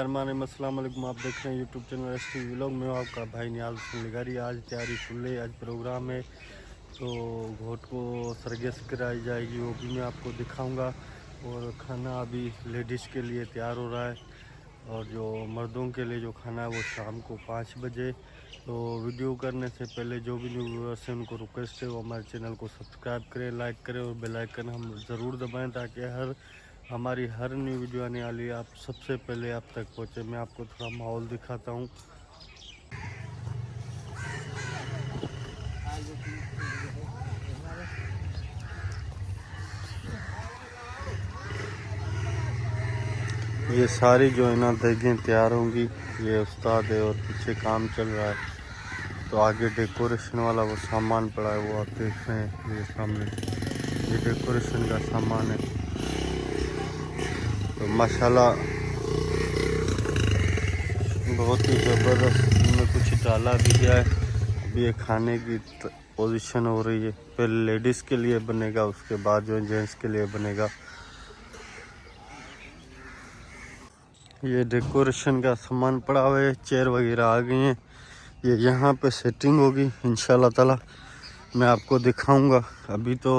बिस्मिल्लाहिर्रहमानिर्रहीम, अस्सलाम वालेकुम। आप देख रहे हैं यूट्यूब चैनल एसटी व्लॉग में। आपका भाई नियाल लघारी। आज तैयारी फुल है, आज प्रोग्राम है तो घोट को सरगेस कराई जाएगी, वो भी मैं आपको दिखाऊंगा। और खाना अभी लेडीज़ के लिए तैयार हो रहा है और जो मर्दों के लिए जो खाना है वो शाम को 5 बजे। तो वीडियो करने से पहले जो भी न्यू व्यूअर्स हैं उनको रिक्वेस्ट है वो हमारे चैनल को सब्सक्राइब करें, लाइक करें और बेल आइकन हम ज़रूर दबाएं ताकि हमारी हर न्यू वीडियो आने वाली है आप सबसे पहले आप तक पहुँचे। मैं आपको थोड़ा माहौल दिखाता हूँ। ये सारी जो है ना देगें तैयार होंगी, ये उस्ताद है और पीछे काम चल रहा है। तो आगे डेकोरेशन वाला वो सामान पड़ा है, वो आप देख रहे हैं ये सामने, ये डेकोरेशन का सामान है। तो माशाल्लाह बहुत ही ज़बरदस्त में कुछ डाला भी गया है। अभी ये खाने की पोजीशन हो रही है, पहले लेडीज़ के लिए बनेगा, उसके बाद जो जेंट्स के लिए बनेगा। ये डेकोरेशन का सामान पड़ा हुआ है, चेयर वगैरह आ गई हैं। ये यहाँ पे सेटिंग होगी इंशाल्लाह ताला, मैं आपको दिखाऊंगा। अभी तो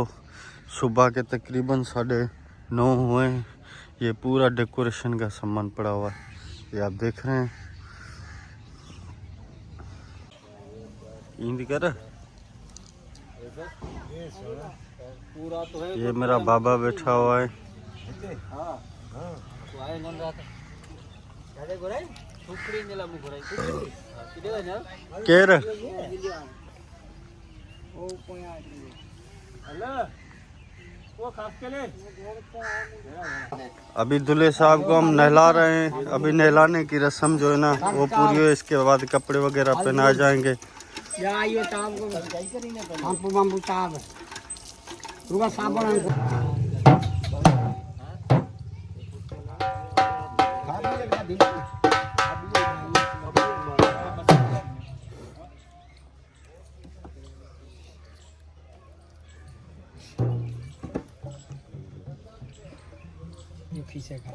सुबह के तकरीबन 9:30 हुए हैं। ये पूरा डेकोरेशन का सामान पड़ा हुआ है, ये आप देख रहे हैं। ईंद कर ये मेरा बाबा बैठा हुआ है। केर अभी दूल्हे साहब को हम नहला रहे हैं। अभी नहलाने की रस्म जो है ना वो पूरी है, इसके बाद कपड़े वगैरह पहनाए जाएंगे। पीछे का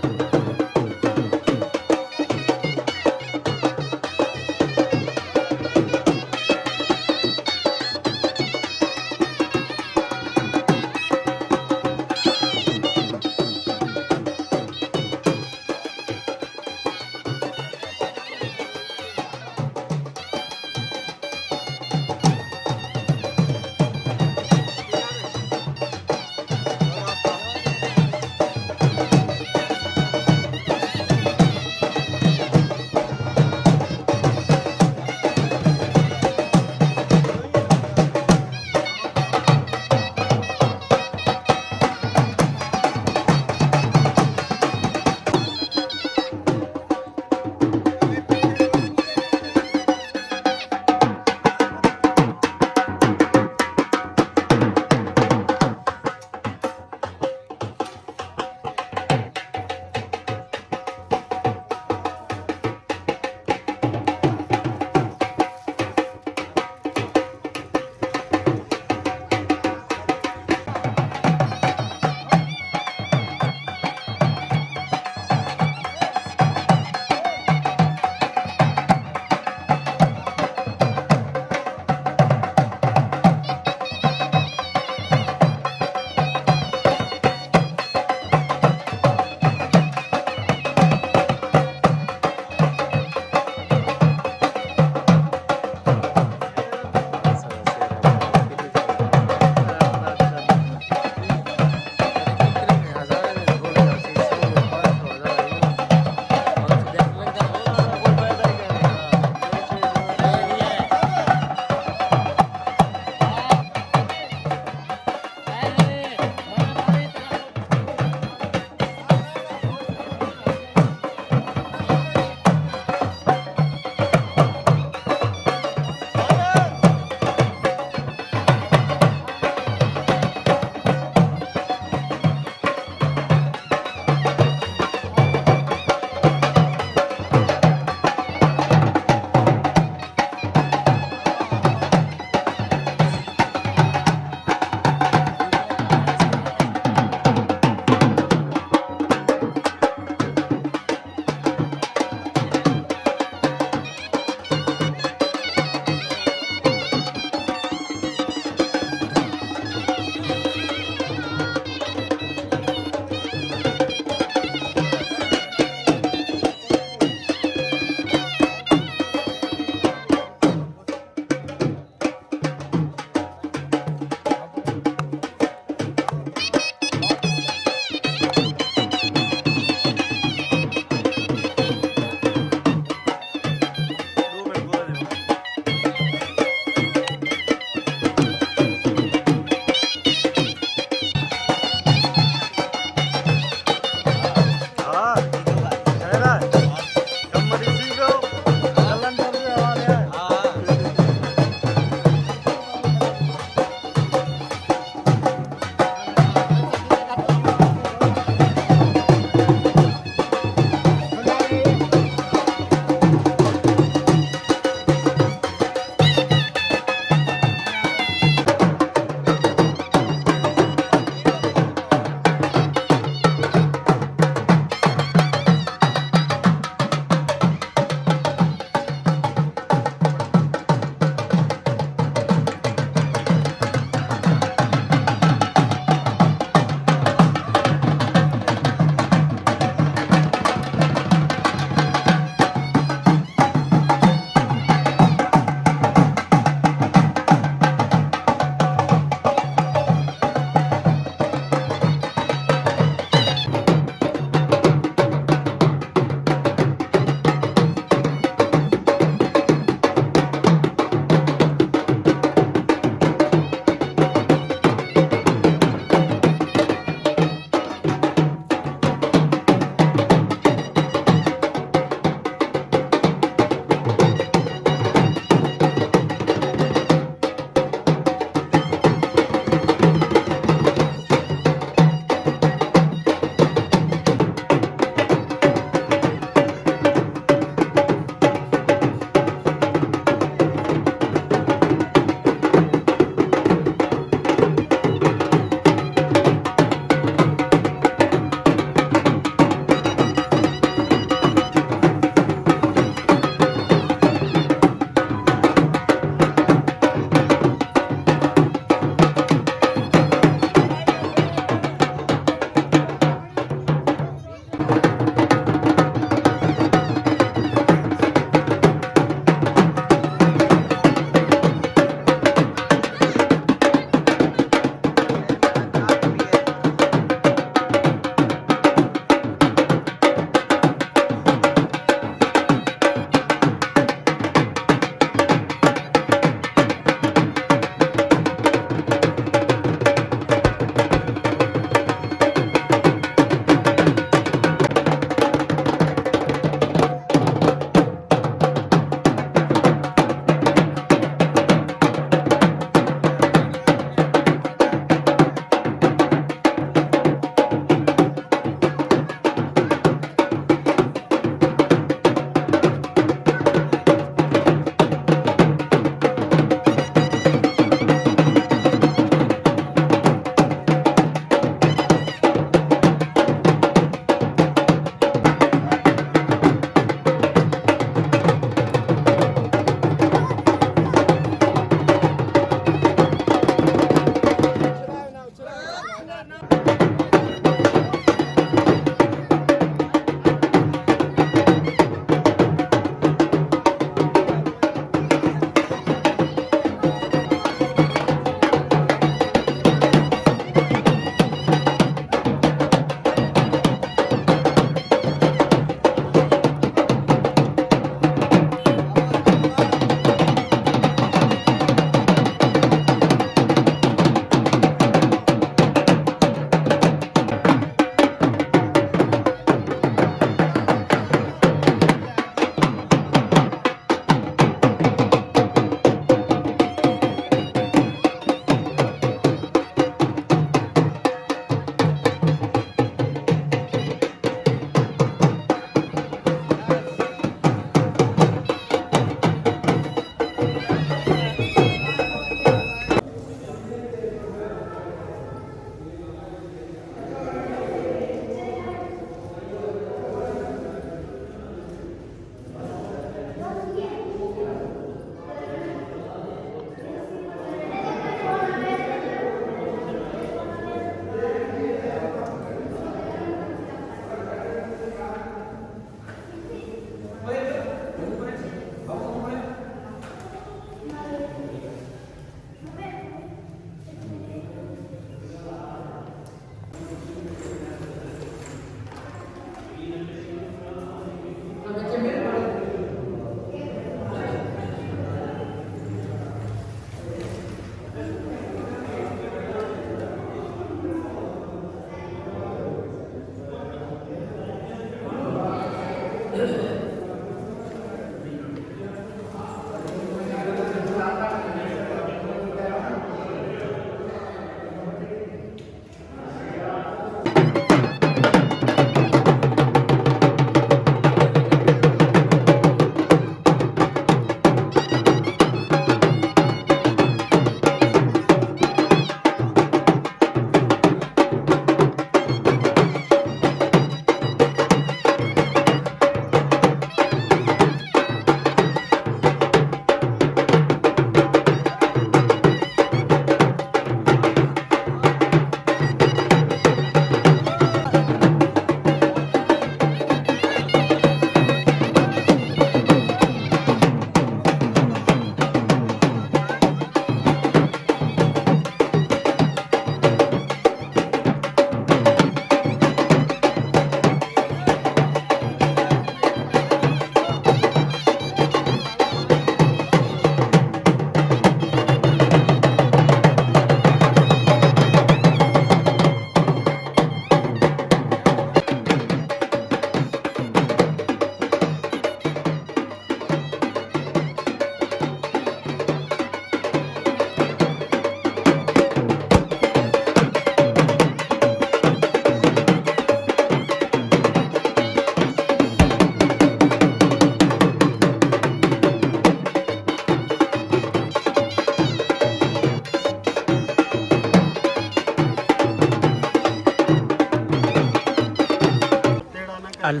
आलू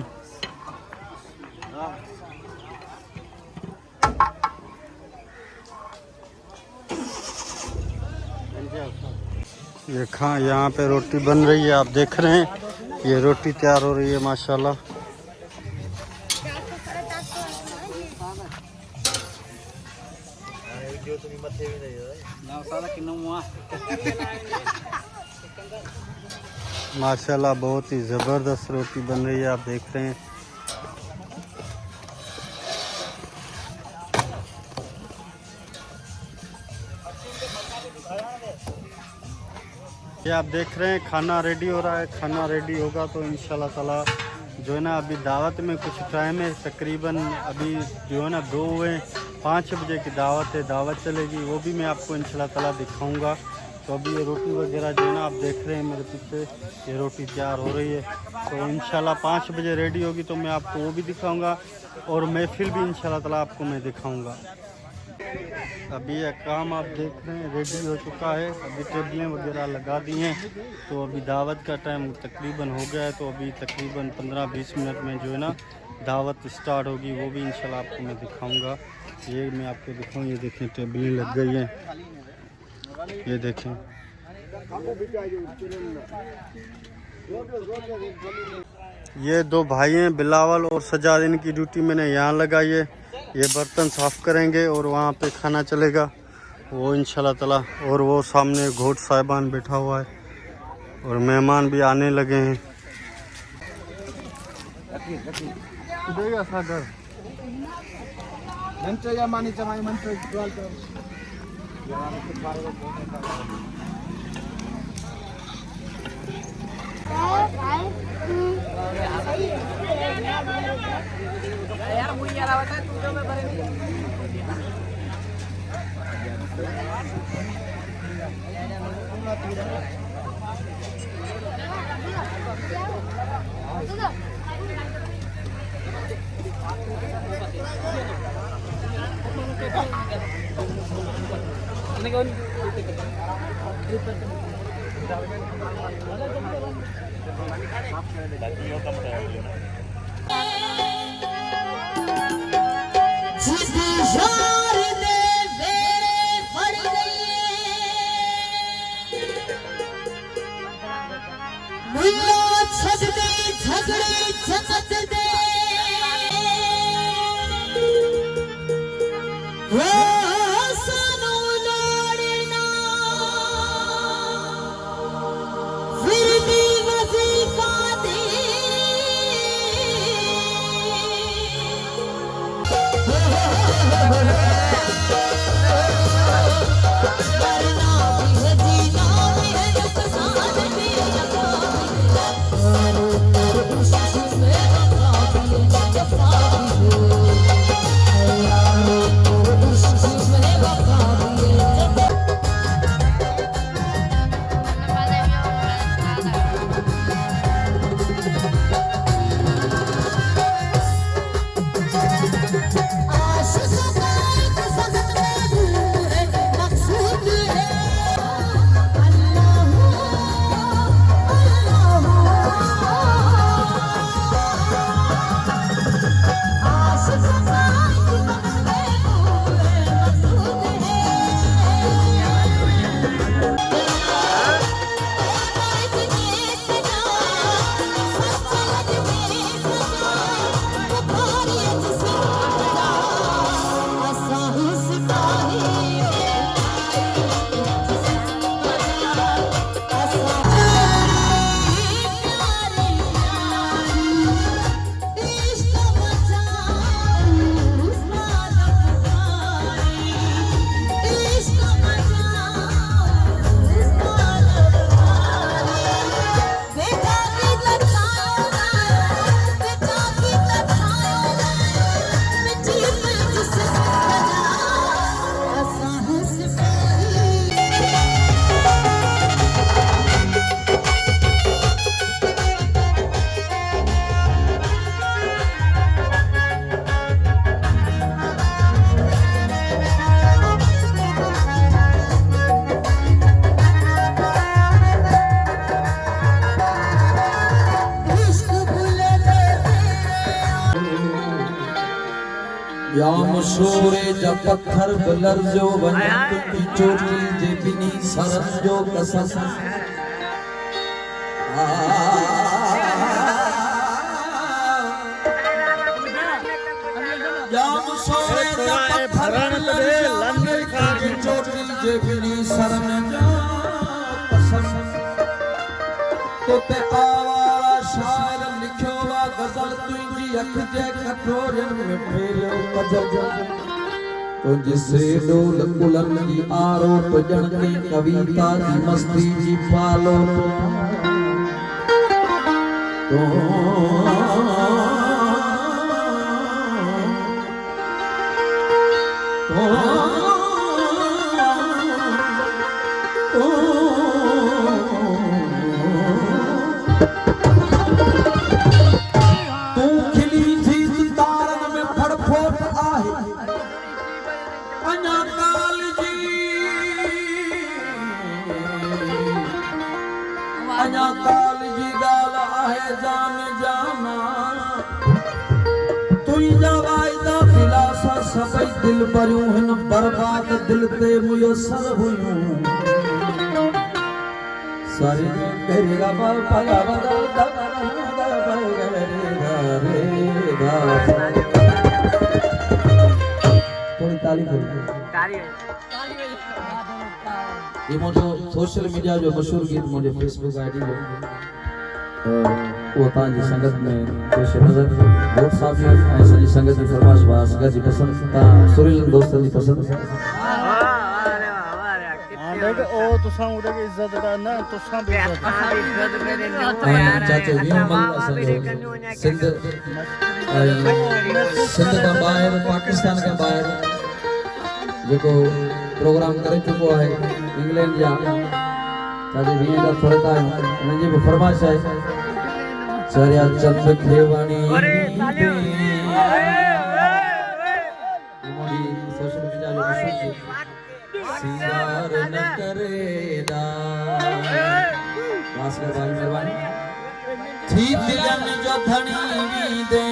ये यहाँ पे रोटी बन रही है, आप देख रहे हैं। ये रोटी तैयार हो रही है माशाल्लाह। माशाल्लाह बहुत ही ज़बरदस्त रोटी बन रही है, आप देख रहे हैं। ये आप देख रहे हैं खाना रेडी हो रहा है। खाना रेडी होगा तो इंशाल्लाह ताला जो है ना, अभी दावत में कुछ टाइम है, तकरीबन अभी जो है ना 2 हुए, 5 बजे की दावत है। दावत चलेगी, वो भी मैं आपको इंशाल्लाह ताला दिखाऊंगा। तो अभी ये रोटी वगैरह जो है ना आप देख रहे हैं मेरे पीछे, ये रोटी तैयार हो रही है। तो इंशाल्लाह 5 बजे रेडी होगी तो मैं आपको वो भी दिखाऊंगा, और महफिल भी इंशाल्लाह ताला आपको मैं दिखाऊंगा। अभी यह काम आप देख रहे हैं रेडी हो चुका है। अभी टेबलें वगैरह लगा दी हैं। तो अभी दावत का टाइम तकरीबन हो गया है। तो अभी तकरीबन 15-20 मिनट में जो है ना दावत स्टार्ट होगी, वो भी इंशाल्लाह आपको मैं दिखाऊंगा। ये मैं आपको दिखाऊँ, ये देखें टेबलें लग गई हैं, ये देखें। ये 2 भाई हैं बिलावल और सजाद, इनकी ड्यूटी मैंने यहाँ लगाई है। ये बर्तन साफ़ करेंगे और वहाँ पे खाना चलेगा वो इंशाल्लाह ताला। और वो सामने घोट साहिबान बैठा हुआ है और मेहमान भी आने लगे हैं। या मशहूर जब पत्थर बलर जो वंजत की चोटी जे बिनी सरन जो कसम या मशहूर जब पत्थर बलर की चोटी जे बिनी सरन जो कसम तो ते आवारा शायर लिखियो वा गजल तुंजी अख जे कटोरन में फेलियो कजल तुंजी से डोल कुलन की आरोप जन के कविता की मस्ती जी पालो तो सबई दिल भरियूं हिन बर्बाद दिल ते मुयसर हुयूं सारी करेगा बाल पाया बदल थोड़ी ताली ये मुझे सोशल मीडिया जो मशहूर गीत मुझे फेसबुक आईडी जो वो तांजी संगत में पेश नजर बहुत साफी ऐसा जी संगत की फरमाइश बार संगत जी पसंद ता सुरील दोस्तों जी पसंद हां देख ओ तुसा उड़े की इज्जत का ना तुसा भी इज्जत करे चाचा विमल सिंध सिंध का बाहर पाकिस्तान का बाहर जेको प्रोग्राम करे चुको है इंग्लैंड जा चाचा भी का थोड़ा उन जी फरमाइश है चरिया चंद खेवानी मोदी सोशल मीडिया जो सिंगार न करेदा वास कर भाई मेहरबानी थी दिलन जो धनी दे।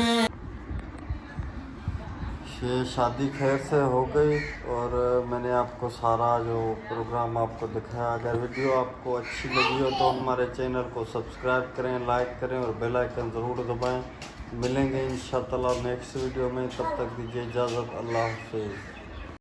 ये शादी खैर से हो गई और मैंने आपको सारा जो प्रोग्राम आपको दिखाया। अगर वीडियो आपको अच्छी लगी हो तो हमारे चैनल को सब्सक्राइब करें, लाइक करें और बेल आइकन ज़रूर दबाएं। मिलेंगे इंशाअल्लाह नेक्स्ट वीडियो में, तब तक दीजिए इजाज़त। अल्लाह हाफ़िज़।